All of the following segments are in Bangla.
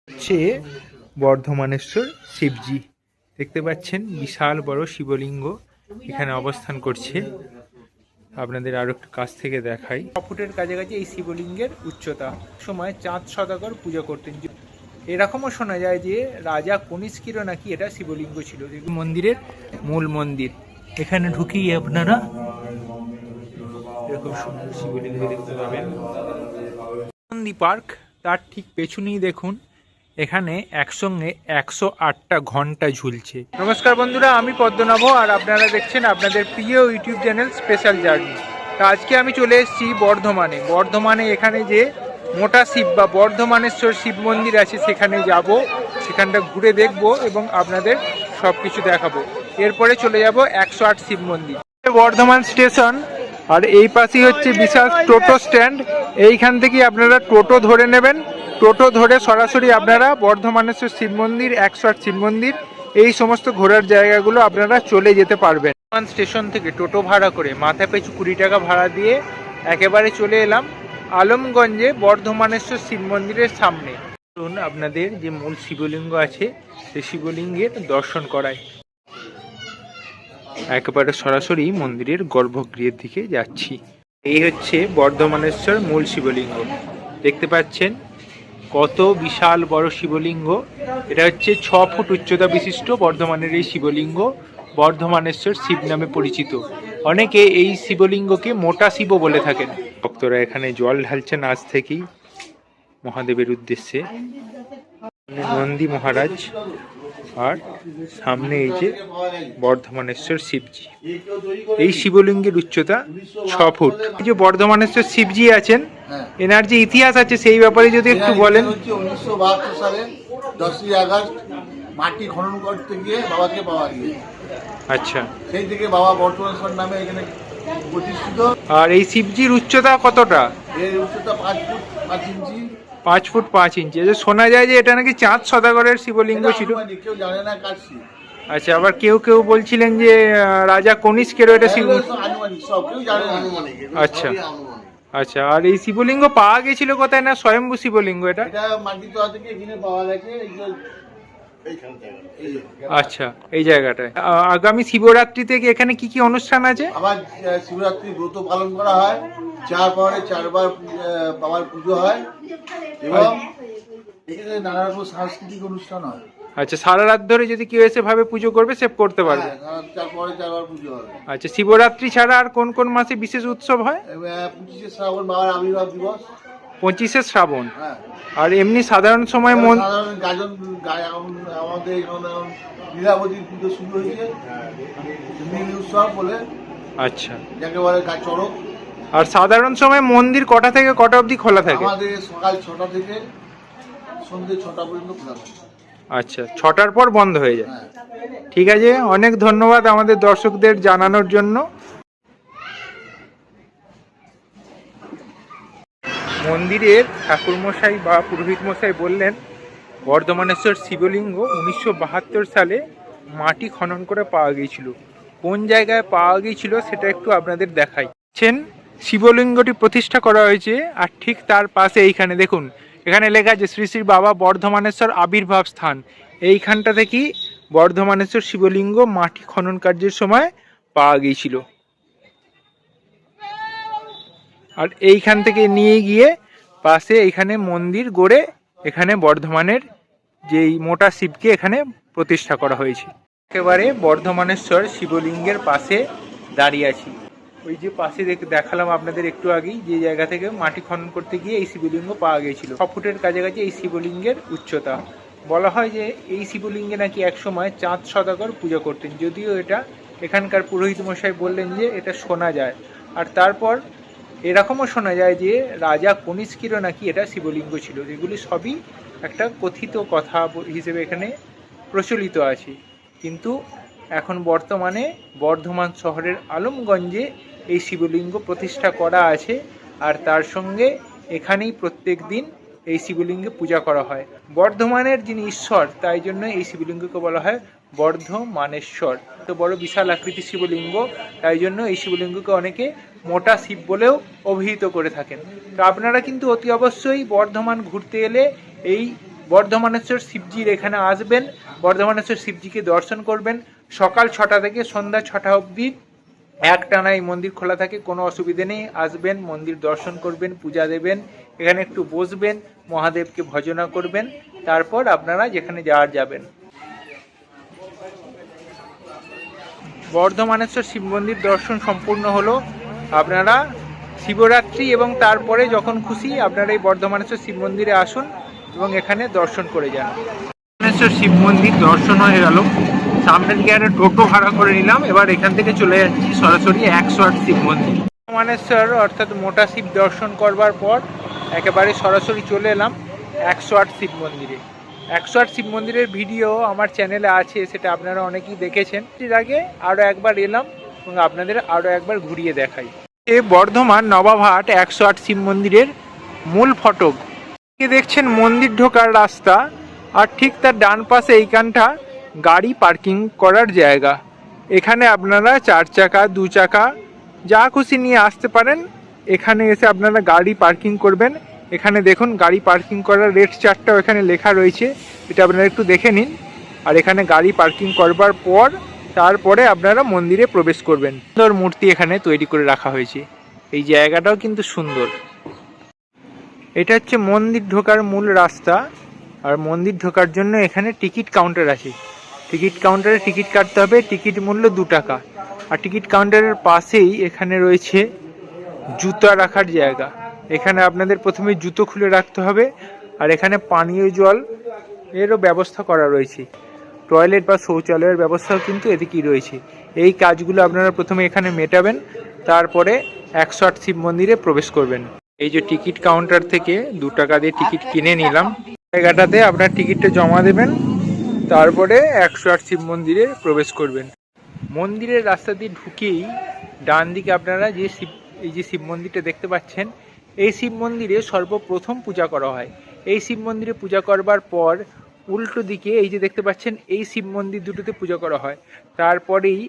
হচ্ছে বর্ধমানেশ্বর শিবজি। দেখতে পাচ্ছেন বিশাল বড় শিবলিঙ্গ এখানে অবস্থান করছে। আপনাদের আরো একটু কাছ থেকে দেখাই। 6 ফুটের কাছাকাছি এই শিবলিঙ্গের উচ্চতা। সময় চাঁদ সদাগর পূজা করতেন। এরকমও শোনা যায় যে রাজা কনিষ্কেরও নাকি এটা শিবলিঙ্গ ছিল। মন্দিরের মূল মন্দির। এখানে ঢুকেই আপনারা এরকম সুন্দর শিবলিঙ্গ দেখতে পাবেন। নন্দী পার্ক তার ঠিক পেছনেই দেখুন এখানে একসঙ্গে 108টা ঘন্টা ঝুলছে। নমস্কার বন্ধুরা, আমি পদ্মনাভ আর আপনারা দেখছেন আপনাদের প্রিয় ইউটিউব চ্যানেল স্পেশাল জার্নি। তা আজকে আমি চলে এসেছি বর্ধমানে এখানে যে মোটা শিব বা বর্ধমানেশ্বর শিব মন্দির আছে সেখানে যাব, সেখানটা ঘুরে দেখব এবং আপনাদের সব কিছু দেখাবো। এরপরে চলে যাব 108 শিব মন্দির। বর্ধমান স্টেশন আর এই পাশেই হচ্ছে বিশাল টোটো স্ট্যান্ড। এইখান থেকে আপনারা টোটো ধরে নেবেন। টোটো ধরে সরাসরি আপনারা বর্ধমানেশ্বর শিব মন্দির, 108 শিব মন্দির এই সমস্ত ঘোরার জায়গাগুলো আপনারা চলে যেতে পারবেন। বর্ধমান স্টেশন থেকে টোটো ভাড়া করে মাথা পিছু 20 টাকা ভাড়া দিয়ে একেবারে চলে এলাম আলমগঞ্জে বর্ধমানেশ্বর শিব মন্দিরের সামনে। আপনাদের যে মূল শিবলিঙ্গ আছে সেই শিবলিঙ্গের দর্শন করায়। একেবারে সরাসরি মন্দিরের গর্ভগৃহের দিকে যাচ্ছি। এই হচ্ছে বর্ধমানেশ্বর মূল শিবলিঙ্গ। দেখতে পাচ্ছেন কত বিশাল বড় শিবলিঙ্গ। এটা হচ্ছে 6 ফুট উচ্চতা বিশিষ্ট বর্ধমানের এই শিবলিঙ্গ বর্ধমানেশ্বর শিব নামে পরিচিত। অনেকে এই শিবলিঙ্গকে মোটা শিব বলে থাকেন। ভক্তরা এখানে জল ঢালছেন আজ থেকেই মহাদেবের উদ্দেশ্যে। নন্দী মহারাজ আর সামনে এই যে বর্ধমানেশ্বর শিবজি। এই শিবলিঙ্গের উচ্চতা 6 ফুট। এই যে বর্ধমানেশ্বর শিবজি আছেন, এনার যে ইতিহাস আছে সেই ব্যাপারে যদি একটু বলেন। 1972 সালে 10ই আগস্ট মাটি খনন করতে গিয়ে বাবাকে পাওয়া গিয়েছে। আচ্ছা, সেই থেকে বাবা বর্ধমানেশ্বর নামে এখানে প্রতিষ্ঠিত। আর এই শিবজির উচ্চতা কতটা? এর উচ্চতা 5 ফুট 5 ইঞ্চি। 5 ফুট 5 ইঞ্চি। শোনা যায় যে এটা নাকি চাঁদ সদাগরের শিবলিঙ্গ ছিল। কেউ জানে না কার শিব। আচ্ছা, আবার কেউ কেউ বলছিলেন যে রাজা কনিষ্কেরও এটা শিব। সব কেউ জানে না। আচ্ছা আচ্ছা, আর এই শিবলিঙ্গ পাওয়া গেছিল কোথায়? না স্বয়ম্ভু শিবলিঙ্গ এটা? এটা মাটির তলা থেকে এখানে পাওয়া গেছে। আচ্ছা, এই জায়গাটায় আগামী শিবরাত্রিতে এখানে কি কি অনুষ্ঠান আছে? আবার শিবরাত্রি ব্রত পালন করা হয়। 4 পরে 4 বার বাবার পুজো হয় এবং এখানে নানা রকম সাংস্কৃতিক অনুষ্ঠান হয়। আচ্ছা, সারা রাত ধরে যদি কেউ এসে ভাবে পুজো করবে সে করতে পারবে? 4 পরে 4 বার পুজো হবে। আচ্ছা, শিবরাত্রি ছাড়া আর কোন কোন মাসে বিশেষ উৎসব হয়? 25শে শ্রাবণ বাবার আবির্ভাব দিবস। 25শে শ্রাবণ। হ্যাঁ। আর এমনি সাধারণ সময় সাধারণ গাজন আমাদের লীলাবতীর পুজো শুরু হয়েছে, নীল উৎসব বলে। আচ্ছা, যাকে বলে চড়ক। আর সাধারণ সময় মন্দির কটা থেকে কটা অবধি খোলা থাকে? আমাদের সকাল 6টা থেকে সন্ধ্যে 6টা পর্যন্ত খোলা থাকে। আচ্ছা, 6টার পর বন্ধ হয়ে যায়। হ্যাঁ। ঠিক আছে, অনেক ধন্যবাদ আমাদের দর্শকদের জানানোর জন্য। মন্দিরের ঠাকুরমশাই বা পুরোহিত মশাই বললেন বর্ধমানেশ্বর শিবলিঙ্গ 1972 সালে মাটি খনন করে পাওয়া গিয়েছিল। কোন জায়গায় পাওয়া গিয়েছিল সেটা একটু আপনাদের দেখাই। শিবলিঙ্গটি প্রতিষ্ঠা করা হয়েছে আর ঠিক তার পাশে এইখানে দেখুন, এখানে লেখা আছে শ্রী শ্রী বাবা বর্ধমানেশ্বর আবির্ভাব স্থান। এইখানটা থেকেই বর্ধমানেশ্বর শিবলিঙ্গ মাটি খনন কার্যের সময় পাওয়া গিয়েছিল। আর এইখান থেকে নিয়ে গিয়ে পাশে এইখানে মন্দির গড়ে এখানে বর্ধমানের যেই মোটা শিবকে এখানে প্রতিষ্ঠা করা হয়েছে। একেবারে বর্ধমানেশ্বর শিবলিঙ্গের পাশে দাঁড়িয়ে আছি। ওই যে পাশে দেখালাম আপনাদের একটু আগেই, যে জায়গা থেকে মাটি খনন করতে গিয়ে এই শিবলিঙ্গ পাওয়া গিয়েছিল। 6 ফুটের কাছাকাছি এই শিবলিঙ্গের উচ্চতা। বলা হয় যে এই শিবলিঙ্গে নাকি একসময় চাঁদ সদাগর পূজা করতেন, যদিও এটা এখানকার পুরোহিত মশাই বললেন যে এটা শোনা যায়। আর তারপর এরকমও শোনা যায় যে রাজা কনিষ্কেরও নাকি এটা শিবলিঙ্গ ছিল। এগুলি সবই একটা কথিত কথা হিসেবে এখানে প্রচলিত আছে। কিন্তু এখন বর্তমানে বর্ধমান শহরের আলমগঞ্জে এই শিবলিঙ্গ প্রতিষ্ঠা করা আছে। আর তার সঙ্গে এখানেই প্রত্যেক দিন এই শিবলিঙ্গে পূজা করা হয়। বর্ধমানের যিনি ঈশ্বর, তাই জন্য এই শিবলিঙ্গকে বলা হয় বর্ধমানেশ্বর। তো বড় বিশাল আকৃতির শিবলিঙ্গ, তাই জন্য এই শিবলিঙ্গকে অনেকে মোটা শিব বলেও অভিহিত করে থাকেন। তো আপনারা কিন্তু অতি অবশ্যই বর্ধমান ঘুরতে এলে এই বর্ধমানেশ্বর শিবজির এখানে আসবেন, বর্ধমানেশ্বর শিবজিকে দর্শন করবেন। সকাল 6টা থেকে সন্ধ্যা 6টা অবধি একটানা এই মন্দির খোলা থাকে, কোনো অসুবিধে নেই। আসবেন, মন্দির দর্শন করবেন, পূজা দেবেন, এখানে একটু বসবেন, মহাদেবকে ভজনা করবেন, তারপর আপনারা যেখানে যাবেন। বর্ধমানেশ্বর শিব মন্দির দর্শন সম্পূর্ণ হলো। আপনারা শিবরাত্রি এবং তারপরে যখন খুশি আপনারা এই বর্ধমানেশ্বর শিব মন্দিরে আসুন এবং এখানে দর্শন করে যান। বর্ধমানেশ্বর শিব মন্দির দর্শন হয়ে গেল, সামনের দিকে একটা টোটো ভাড়া করে নিলাম। এবার এখান থেকে চলে যাচ্ছি সরাসরি 108 শিব মন্দির। বর্ধমানেশ্বর অর্থাৎ মোটা শিব দর্শন করবার পর একেবারে সরাসরি চলে এলাম 108 শিব মন্দিরে। 108 শিব মন্দিরের ভিডিও আমার চ্যানেলে আছে, সেটা আপনারা অনেকেই দেখেছেন। এর আগে আরও একবার এলাম এবং আপনাদের আরও একবার ঘুরিয়ে দেখাই। এ বর্ধমান নবাবহাট 108 শিব মন্দিরের মূল ফটক। দেখছেন মন্দির ঢোকার রাস্তা, আর ঠিক তার ডান পাশে এইখানটা গাড়ি পার্কিং করার জায়গা। এখানে আপনারা 4 চাকা 2 চাকা যা খুশি নিয়ে আসতে পারেন। এখানে এসে আপনারা গাড়ি পার্কিং করবেন। এখানে দেখুন গাড়ি পার্কিং করার রেট চার্টটাও এখানে লেখা রয়েছে, এটা আপনারা একটু দেখে নিন। আর এখানে গাড়ি পার্কিং করবার পর তারপরে আপনারা মন্দিরে প্রবেশ করবেন। সুন্দর মূর্তি এখানে তৈরি করে রাখা হয়েছে, এই জায়গাটাও কিন্তু সুন্দর। এটা হচ্ছে মন্দির ঢোকার মূল রাস্তা। আর মন্দির ঢোকার জন্য এখানে টিকিট কাউন্টার আছে, টিকিট কাউন্টারে টিকিট কাটতে হবে, টিকিট মূল্য 2 টাকা। আর টিকিট কাউন্টারের পাশেই এখানে রয়েছে জুতা রাখার জায়গা। এখানে আপনাদের প্রথমে জুতো খুলে রাখতে হবে। আর এখানে পানীয় জল এরও ব্যবস্থা করা রয়েছে, টয়লেট বা শৌচালয়ের ব্যবস্থাও কিন্তু এদিকেই রয়েছে। এই কাজগুলো আপনারা প্রথমে এখানে মেটাবেন, তারপরে 108 শিব মন্দিরে প্রবেশ করবেন। এই যে টিকিট কাউন্টার থেকে 2 টাকা দিয়ে টিকিট কিনে নিলাম, জায়গাটাতে আপনার টিকিটটা জমা দেবেন, তারপরে 108 শিব মন্দিরে প্রবেশ করবেন। মন্দিরের রাস্তা দিয়ে ঢুকেই ডান দিকে আপনারা এই যে শিব মন্দিরটা দেখতে পাচ্ছেন, এই শিব মন্দিরে সর্বপ্রথম পূজা করা হয়। এই শিব মন্দিরে পূজা করবার পর উল্টো দিকে এই যে দেখতে পাচ্ছেন এই শিব মন্দির দুটোতে পূজা করা হয়। তারপরেই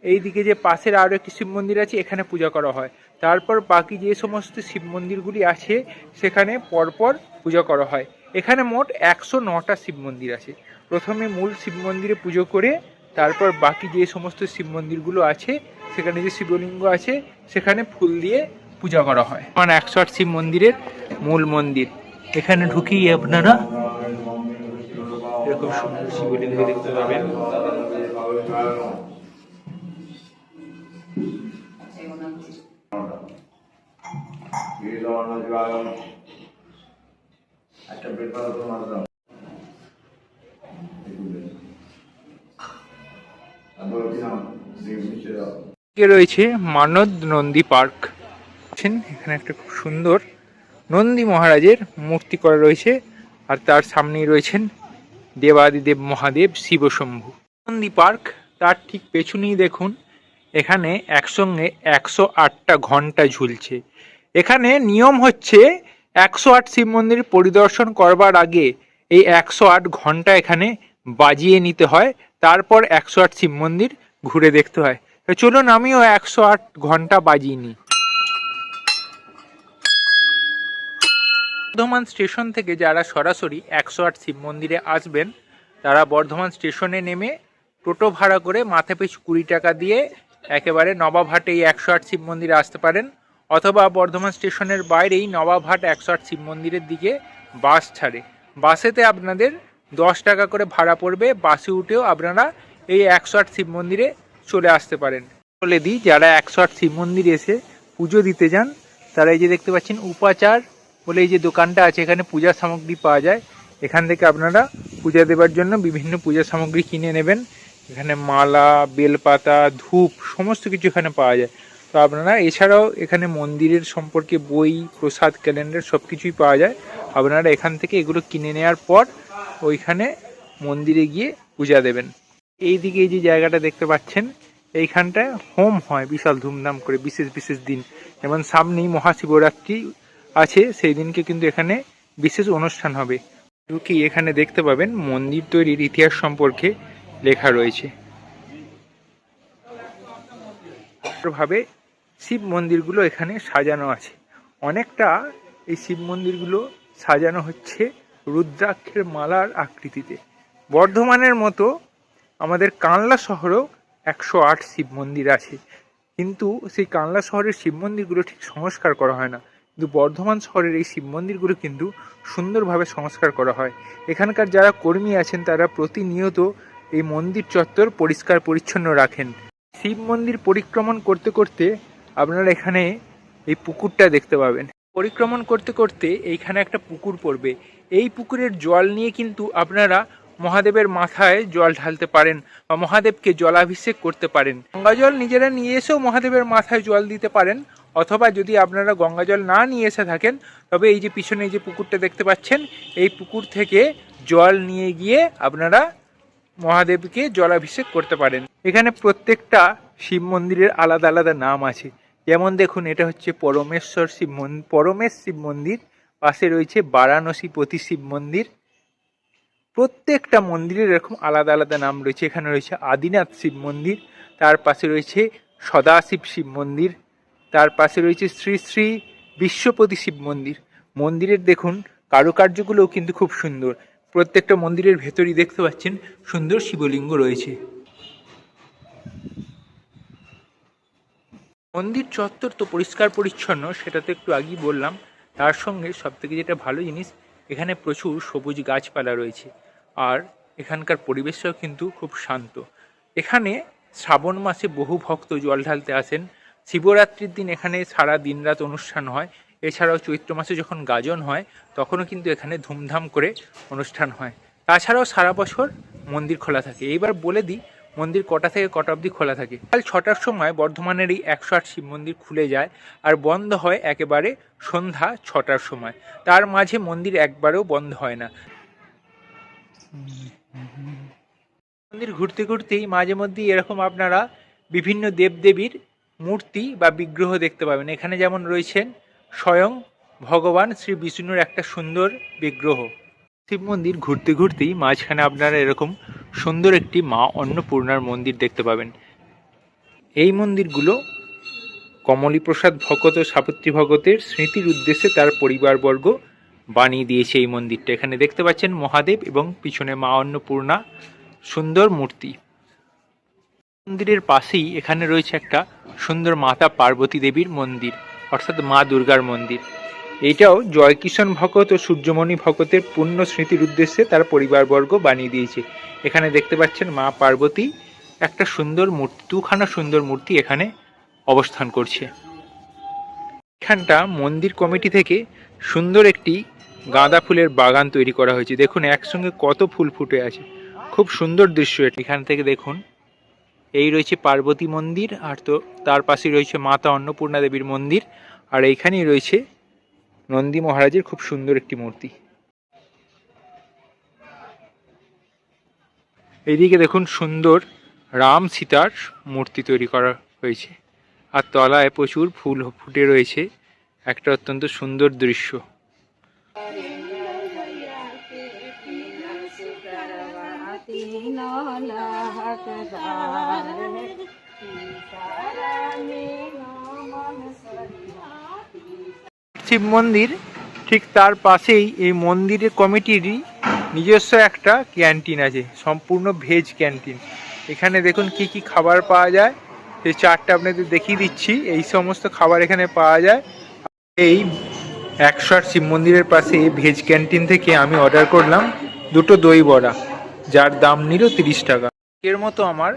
এই দিকে যে পাশের আরও একটি শিব মন্দির আছে, এখানে পূজা করা হয়। তারপর বাকি যে সমস্ত শিব মন্দিরগুলি আছে সেখানে পরপর পূজা করা হয়। এখানে মোট 109টা শিব মন্দির আছে। প্রথমে মূল শিব মন্দিরে পুজো করে তারপর বাকি যে সমস্ত শিব মন্দিরগুলো আছে সেখানে যে শিবলিঙ্গ আছে সেখানে ফুল দিয়ে পূজা করা হয়। 108 শিব মন্দিরের মূল মন্দির। এখানে ঢুকেই আপনারা এরকম সুন্দর শিবলিঙ্গ দেখতে পাবেন। রয়েছে মানদ নন্দী পার্ক। এখানে একটা খুব সুন্দর নন্দী মহারাজের মূর্তি করা রয়েছে, আর তার সামনেই রয়েছেন দেবাদিদেব মহাদেব শিবশম্ভু। নন্দী পার্ক, তার ঠিক পেছনেই দেখুন এখানে একসঙ্গে 108টা ঘন্টা ঝুলছে। এখানে নিয়ম হচ্ছে 108 শিব মন্দির পরিদর্শন করবার আগে এই 108 ঘন্টা এখানে বাজিয়ে নিতে হয়, তারপর 108 শিব মন্দির ঘুরে দেখতে হয়। তো চলুন আমিও 108 ঘন্টা বাজিয়ে নিই। বর্ধমান স্টেশন থেকে যারা সরাসরি 108 শিব মন্দিরে আসবেন তারা বর্ধমান স্টেশনে নেমে টোটো ভাড়া করে মাথাপিছু 20 টাকা দিয়ে একেবারে নবাবহাটে এই 108 শিব মন্দিরে আসতে পারেন, অথবা বর্ধমান স্টেশনের বাইরেই নবাবহাট 108 শিব মন্দিরের দিকে বাস ছাড়ে। বাসেতে আপনাদের 10 টাকা করে ভাড়া পড়বে, বাসে উঠেও আপনারা এই 108 শিব মন্দিরে চলে আসতে পারেন। বলে দিই, যারা 108 শিব মন্দিরে এসে পুজো দিতে যান তারা এই যে দেখতে পাচ্ছেন উপাচার বলে এই যে দোকানটা আছে, এখানে পূজার সামগ্রী পাওয়া যায়। এখান থেকে আপনারা পূজা দেবার জন্য বিভিন্ন পূজার সামগ্রী কিনে নেবেন। এখানে মালা, বেলপাতা, ধূপ সমস্ত কিছু এখানে পাওয়া যায়। তো আপনারা এছাড়াও এখানে মন্দিরের সম্পর্কে বই, প্রসাদ, ক্যালেন্ডার সব কিছুই পাওয়া যায়। আপনারা এখান থেকে এগুলো কিনে নেওয়ার পর ওইখানে মন্দিরে গিয়ে পূজা দেবেন। এইদিকে এই যে জায়গাটা দেখতে পাচ্ছেন, এইখানটায় হোম হয় বিশাল ধুমধাম করে বিশেষ বিশেষ দিন, যেমন সামনেই মহাশিবরাত্রি আছে, সেই দিনকে কিন্তু এখানে বিশেষ অনুষ্ঠান হবে। ঢুকি এখানে দেখতে পাবেন মন্দির তৈরির ইতিহাস সম্পর্কে লেখা রয়েছে। ভাবে শিব মন্দিরগুলো এখানে সাজানো আছে, অনেকটা এই শিব মন্দিরগুলো সাজানো হচ্ছে রুদ্রাক্ষের মালার আকৃতিতে। বর্ধমানের মতো আমাদের কানলা শহরেও 108 শিব মন্দির আছে, কিন্তু সেই কানলা শহরের শিব মন্দিরগুলো ঠিক সংস্কার করা হয় না, কিন্তু বর্ধমান শহরের এই শিব মন্দিরগুলো কিন্তু সুন্দরভাবে সংস্কার করা হয়। এখানকার যারা কর্মী আছেন তারা প্রতিনিয়ত এই মন্দির চত্বর পরিষ্কার পরিচ্ছন্ন রাখেন। শিব মন্দির পরিক্রমণ করতে করতে আপনারা এখানে এই পুকুরটা দেখতে পাবেন। পরিক্রমণ করতে করতে এইখানে একটা পুকুর পড়বে, এই পুকুরের জল নিয়ে কিন্তু আপনারা মহাদেবের মাথায় জল ঢালতে পারেন বা মহাদেবকে জলাভিষেক করতে পারেন। গঙ্গা জল নিজেরা নিয়ে এসেও মহাদেবের মাথায় জল দিতে পারেন, অথবা যদি আপনারা গঙ্গা জল না নিয়ে এসে থাকেন তবে এই যে পিছনে এই যে পুকুরটা দেখতে পাচ্ছেন, এই পুকুর থেকে জল নিয়ে গিয়ে আপনারা মহাদেবকে জলাভিষেক করতে পারেন। এখানে প্রত্যেকটা শিব মন্দিরের আলাদা আলাদা নাম আছে। যেমন দেখুন, এটা হচ্ছে পরমেশ শিব মন্দির, পাশে রয়েছে বারাণসীপতি শিব মন্দির। প্রত্যেকটা মন্দিরের এরকম আলাদা আলাদা নাম রয়েছে। এখানে রয়েছে আদিনাথ শিব মন্দির, তার পাশে রয়েছে সদাশিব শিব মন্দির, তার পাশে রয়েছে শ্রী শ্রী বিশ্বপতি শিব মন্দির। মন্দিরের দেখুন কারুকার্যগুলোও কিন্তু খুব সুন্দর। প্রত্যেকটা মন্দিরের ভেতরই দেখতে পাচ্ছেন সুন্দর শিবলিঙ্গ রয়েছে। মন্দির চত্বর তো পরিষ্কার পরিচ্ছন্ন, সেটা তো একটু আগেই বললাম। তার সঙ্গে সবথেকে যেটা ভালো জিনিস, এখানে প্রচুর সবুজ গাছপালা রয়েছে, আর এখানকার পরিবেশটাও কিন্তু খুব শান্ত। এখানে শ্রাবণ মাসে বহু ভক্ত জল ঢালতে আসেন। শিবরাত্রির দিন এখানে সারা দিন রাত অনুষ্ঠান হয়। এছাড়াও চৈত্র মাসে যখন গাজন হয় তখনও কিন্তু এখানে ধুমধাম করে অনুষ্ঠান হয়। তাছাড়াও সারা বছর মন্দির খোলা থাকে। এইবার বলে দিই মন্দির কটা থেকে কটা অবধি খোলা থাকে। কাল 6টার সময় বর্ধমানের এই 108 শিব মন্দির খুলে যায় আর বন্ধ হয় একেবারে সন্ধ্যা 6টার সময়। তার মাঝে মন্দির একবারেও বন্ধ হয় না। মন্দির ঘুরতে ঘুরতেই মাঝে মধ্যেই এরকম আপনারা বিভিন্ন দেবদেবীর মূর্তি বা বিগ্রহ দেখতে পাবেন। এখানে যেমন রয়েছেন স্বয়ং ভগবান শ্রী বিষ্ণুর একটা সুন্দর বিগ্রহ। শিব মন্দির ঘুরতে ঘুরতেই মাঝখানে আপনারা এরকম সুন্দর একটি মা অন্নপূর্ণার মন্দির দেখতে পাবেন। এই মন্দিরগুলো কমলীপ্রসাদ ভগত ও সাবিত্রী ভগতের স্মৃতির উদ্দেশ্যে তার পরিবারবর্গ বানিয়ে দিয়েছে এই মন্দিরটা। এখানে দেখতে পাচ্ছেন মহাদেব এবং পিছনে মা অন্নপূর্ণা সুন্দর মূর্তি। মন্দিরের পাশেই এখানে রয়েছে একটা সুন্দর মাতা পার্বতী দেবীর মন্দির, অর্থাৎ মা দুর্গার মন্দির। এইটাও জয়কিষণ ভগত ও সূর্যমণি ভগতের পুণ্য স্মৃতির উদ্দেশ্যে তার পরিবারবর্গ বানিয়ে দিয়েছে। এখানে দেখতে পাচ্ছেন মা পার্বতী একটা সুন্দর মূর্তি, দুখানা সুন্দর মূর্তি এখানে অবস্থান করছে। এখানটা মন্দির কমিটি থেকে সুন্দর একটি গাঁদা ফুলের বাগান তৈরি করা হয়েছে। দেখুন একসঙ্গে কত ফুল ফুটে আছে, খুব সুন্দর দৃশ্য। এখান থেকে দেখুন এই রয়েছে পার্বতী মন্দির, আর তো তার পাশে রয়েছে মাতা অন্নপূর্ণা দেবীর মন্দির, আর এইখানেই রয়েছে নন্দী মহারাজের খুব সুন্দর একটি মূর্তি। এইদিকে দেখুন সুন্দর রাম সীতার মূর্তি তৈরি করা হয়েছে, আর তলায় প্রচুর ফুল ফুটে রয়েছে। একটা অত্যন্ত সুন্দর দৃশ্য। শিব মন্দির ঠিক তার পাশেই এই মন্দিরের কমিটিরই নিজস্ব একটা ক্যান্টিন আছে, সম্পূর্ণ ভেজ ক্যান্টিন। এখানে দেখুন কি কি খাবার পাওয়া যায়, সেই চারটা আপনাদের দেখিয়ে দিচ্ছি। এই সমস্ত খাবার এখানে পাওয়া যায়। এই 108 শিব মন্দিরের পাশে ভেজ ক্যান্টিন থেকে আমি অর্ডার করলাম দুটো দই বড়া, যার দাম নিল 30 টাকা। এর মতো আমার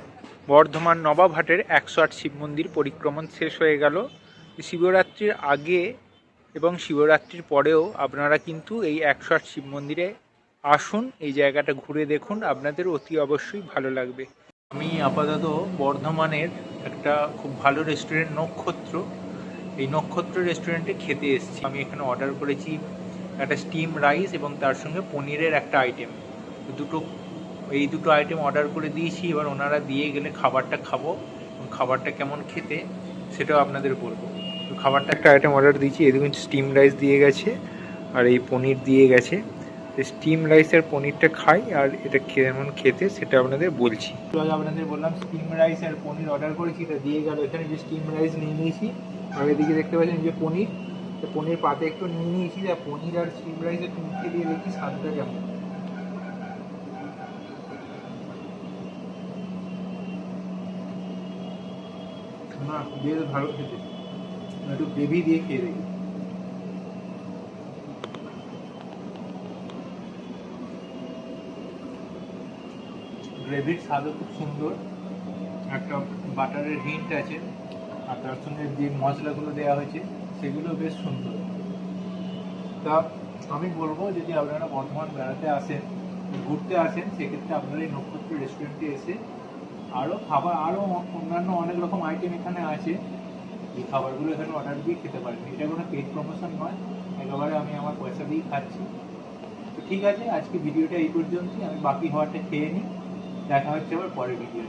বর্ধমান নবাবহাটের 108 শিব মন্দির পরিক্রমণ শেষ হয়ে গেল। শিবরাত্রির আগে এবং শিবরাত্রির পরেও আপনারা কিন্তু এই 108 শিব মন্দিরে আসুন, এই জায়গাটা ঘুরে দেখুন, আপনাদের অতি অবশ্যই ভালো লাগবে। আমি আপাতত বর্ধমানের একটা খুব ভালো রেস্টুরেন্ট নক্ষত্র, এই নক্ষত্র রেস্টুরেন্টে খেতে এসেছি। আমি এখানে অর্ডার করেছি একটা স্টিম রাইস এবং তার সঙ্গে পনিরের একটা আইটেম। এই দুটো আইটেম অর্ডার করে দিয়েছি। এবার ওনারা দিয়ে গেলে খাবারটা খাবো, খাবারটা কেমন খেতে সেটাও আপনাদের বলবো। তো খাবারটা একটা আইটেম অর্ডার দিয়েছি, এই দেখুন স্টিম রাইস দিয়ে গেছে আর এই পনির দিয়ে গেছে। স্টিম রাইস আর পনিরটা খাই, আর এটা কেমন খেতে সেটা আপনাদের বলছি। আপনাদের বললাম স্টিম রাইস আর পনির অর্ডার করেছি, এটা দিয়ে গেল। এখানে যে স্টিম রাইস নিয়ে নিয়েছি, আর এদিকে দেখতে পাচ্ছেন যে পনির, তো পনির পাতে একটু নিয়ে নিয়েছি, আর পনির আর স্টিম রাইস একটু মুখে দিয়ে দেখি স্বাদটা কেমন। না বেশ ভালো খেতে, একটু গ্রেভি দিয়ে খেয়ে দেখি। গ্রেভির স্বাদও খুব সুন্দর, একটা বাটারের হিন্ট আছে, আর তার সঙ্গে যে মশলাগুলো দেওয়া হয়েছে সেগুলো বেশ সুন্দর। তা আমি বলবো যদি আপনারা বর্ধমান বেড়াতে আসেন, ঘুরতে আসেন, সেক্ষেত্রে আপনারা এই নক্ষত্র রেস্টুরেন্টে এসে আরও খাবার, আরও অন্যান্য অনেক রকম আইটেম এখানে আছে, এই খাবারগুলো এখানে অর্ডার দিয়ে খেতে পারেন। এটা কোনো পেড প্রমোশন নয়, একেবারে আমি আমার পয়সা দিয়েই খাচ্ছি। তো ঠিক আছে, আজকে ভিডিওটা এই পর্যন্তই, আমি বাকি খাবারটা খেয়ে নিই, দেখা হচ্ছে আবার পরের ভিডিও।